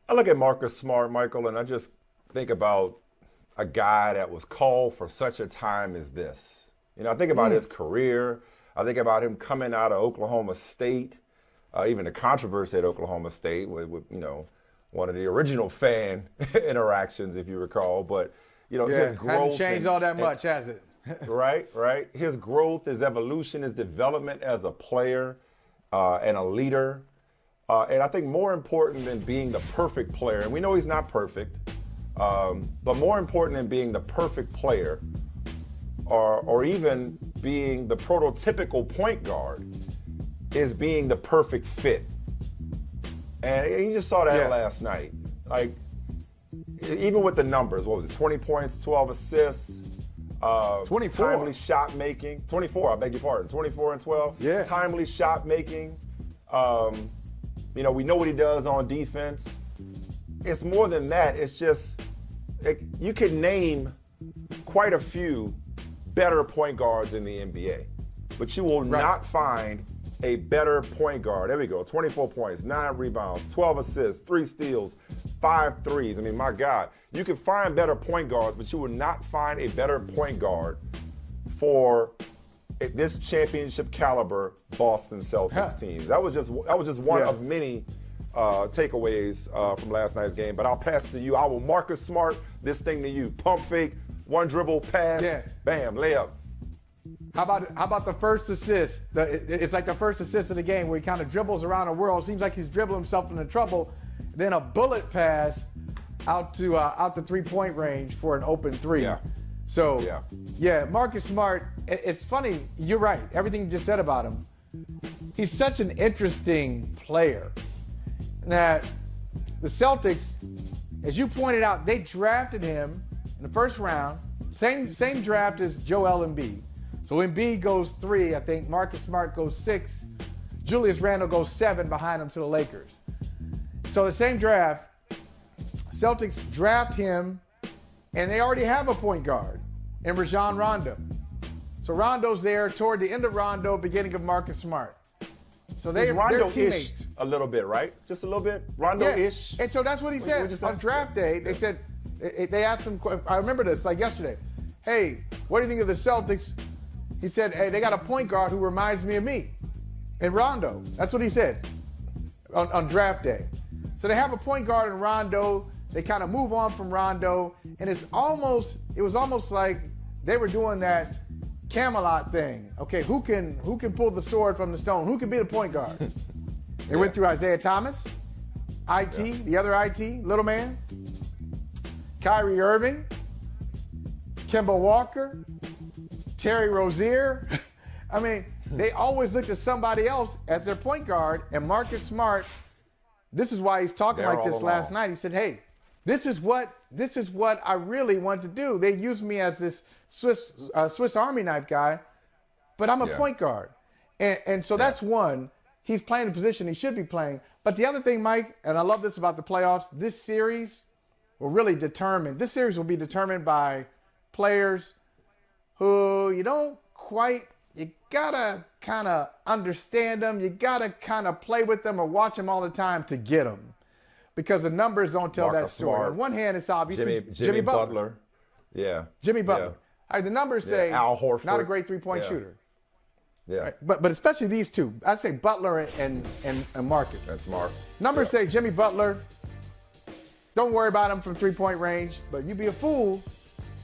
I look at Marcus Smart, Michael, and I just think about a guy that was called for such a time as this. I think about his career. I think about him coming out of Oklahoma State, even the controversy at Oklahoma State with one of the original fan interactions, if you recall. But, his growth. Hasn't changed all that much, has it? Right. His growth, his evolution, his development as a player and a leader. And I think more important than being the perfect player, and we know he's not perfect, but more important than being the perfect player or even being the prototypical point guard is being the perfect fit. And you just saw that last night. Like, even with the numbers, what was it, 20 points, 12 assists, 24. Timely shot making, 24, I beg your pardon, 24 and 12. Yeah. Timely shot making. We know what he does on defense. It's more than that. It's just, you could name quite a few better point guards in the NBA, but you will not find a better point guard. There we go, 24 points, 9 rebounds, 12 assists, 3 steals, 5 threes. I mean, my God, you can find better point guards, but you will not find a better point guard for this championship caliber Boston Celtics team. That was just one of many takeaways from last night's game. But I'll pass it to you. I will Marcus Smart this thing to you. Pump fake, one dribble, pass, bam, layup. How about the first assist? It's like the first assist of the game where he kind of dribbles around the world. Seems like he's dribbling himself into trouble. Then a bullet pass out the 3-point range for an open three. Yeah. So, Marcus Smart, it's funny. You're right. Everything you just said about him. He's such an interesting player. Now, the Celtics, as you pointed out, they drafted him in the first round. Same draft as Joel Embiid. So Embiid goes 3. I think Marcus Smart goes 6. Julius Randle goes 7 behind him to the Lakers. So the same draft, Celtics draft him, and they already have a point guard in Rajon Rondo. So Rondo's there toward the end of Rondo, beginning of Marcus Smart. So they're teammates. A little bit, right? Just a little bit. Rondo-ish. And so that's what he said. On draft day, they said, they asked him, I remember this like yesterday. Hey, what do you think of the Celtics? He said, hey, they got a point guard who reminds me of me. And Rondo. That's what he said on draft day. So they have a point guard in Rondo. They kind of move on from Rondo. And it was almost like they were doing that Camelot thing. Okay, who can pull the sword from the stone? Who can be the point guard? They went through Isaiah Thomas, the other IT, little man, Kyrie Irving, Kemba Walker, Terry Rozier. I mean, they always looked at somebody else as their point guard, and Marcus Smart, this is why he's talking like this last night. He said, hey, this is what I really want to do. They use me as this Swiss Army knife guy, but I'm a point guard. And so that's one. He's playing the position he should be playing. But the other thing, Mike, and I love this about the playoffs, this series will be determined by players who you gotta kind of understand them. You gotta kind of play with them or watch them all the time to get them, because the numbers don't tell that story. Smart. On one hand, it's obviously Jimmy Butler. Yeah. Jimmy Butler. The numbers say Al Horford. Not a great three-point shooter. Yeah. Right? But especially these two. I'd say Butler and Marcus. That's Smart. Numbers say Jimmy Butler, don't worry about him from three-point range, but you'd be a fool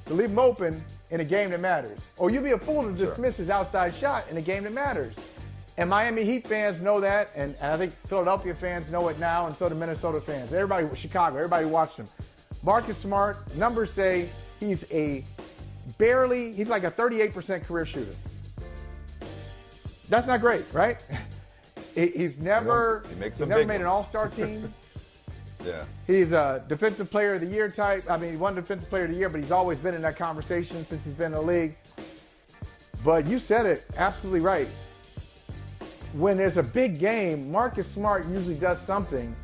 to leave him open in a game that matters. Or you'd be a fool to dismiss his outside shot in a game that matters. And Miami Heat fans know that, and I think Philadelphia fans know it now, and so do Minnesota fans. Everybody, Chicago, everybody watched him. Marcus Smart, numbers say he's like a 38% career shooter. That's not great, right? He's never made an all-star team. Yeah. He's a defensive player of the year type. I mean, he won defensive player of the year, but he's always been in that conversation since he's been in the league. But you said it absolutely right. When there's a big game, Marcus Smart usually does something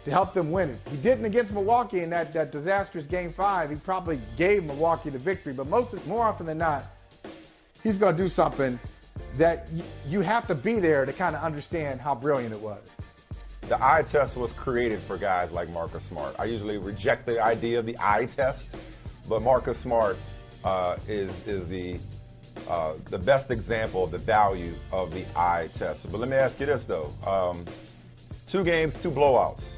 to help them win it. He didn't against Milwaukee in that disastrous Game 5. He probably gave Milwaukee the victory, but more often than not, he's going to do something that you have to be there to kind of understand how brilliant it was. The eye test was created for guys like Marcus Smart. I usually reject the idea of the eye test, but Marcus Smart is the best example of the value of the eye test. But let me ask you this, though. 2 games, 2 blowouts.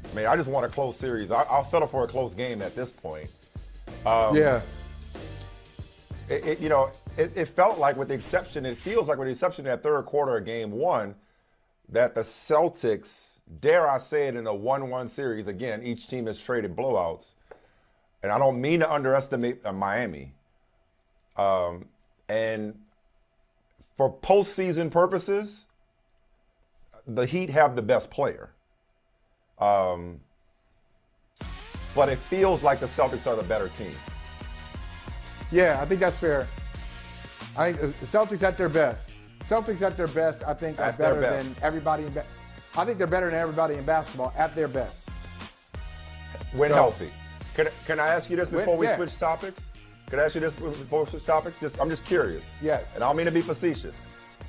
I mean, I just want a close series. I'll settle for a close game at this point. Yeah. It felt like, with the exception, it feels like with the exception of that third quarter of game 1, that the Celtics, dare I say it, in a 1-1 series, again, each team has traded blowouts. And I don't mean to underestimate Miami. And for postseason purposes, the Heat have the best player. But it feels like the Celtics are the better team. Yeah, I think that's fair. I think the Celtics at their best. Celtics at their best, I think, are better than everybody in I think they're better than everybody in basketball at their best. When healthy. Can I ask you this before we switch topics? Can I ask you this before we switch topics? I'm just curious. Yeah. And I don't mean to be facetious.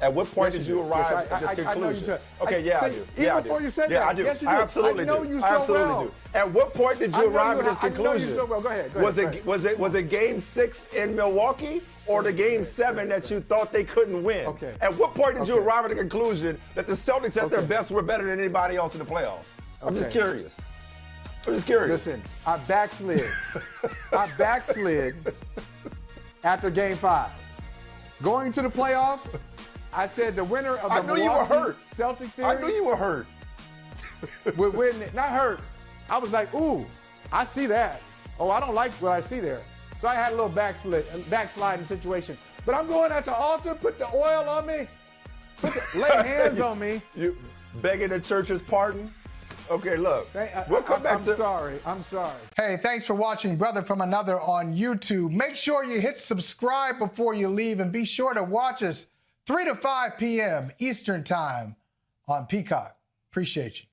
At what point did you arrive at this conclusion? I know you do. Okay, I do. Even before you said that. I do. Yes, you do. I absolutely know do. you so I absolutely well. do. At what point did you arrive at this conclusion? I know you so well. Go ahead. Was it game 6 in Milwaukee, or the game 7 that you thought they couldn't win? Okay. At what point did you arrive at the conclusion that the Celtics at their best were better than anybody else in the playoffs? I'm just curious. Listen, I backslid. After game 5. Going to the playoffs, I said the winner of the Milwaukee Celtics series. I knew you were hurt. Would win. Not hurt. I was like, ooh, I see that. Oh, I don't like what I see there. So I had a little backsliding situation. But I'm going at the altar, put the oil on me, lay hands on me. You begging the church's pardon? Okay, look. We'll come back I'm sorry. Hey, thanks for watching Brother from Another on YouTube. Make sure you hit subscribe before you leave, and be sure to watch us 3 to 5 p.m. Eastern Time on Peacock. Appreciate you.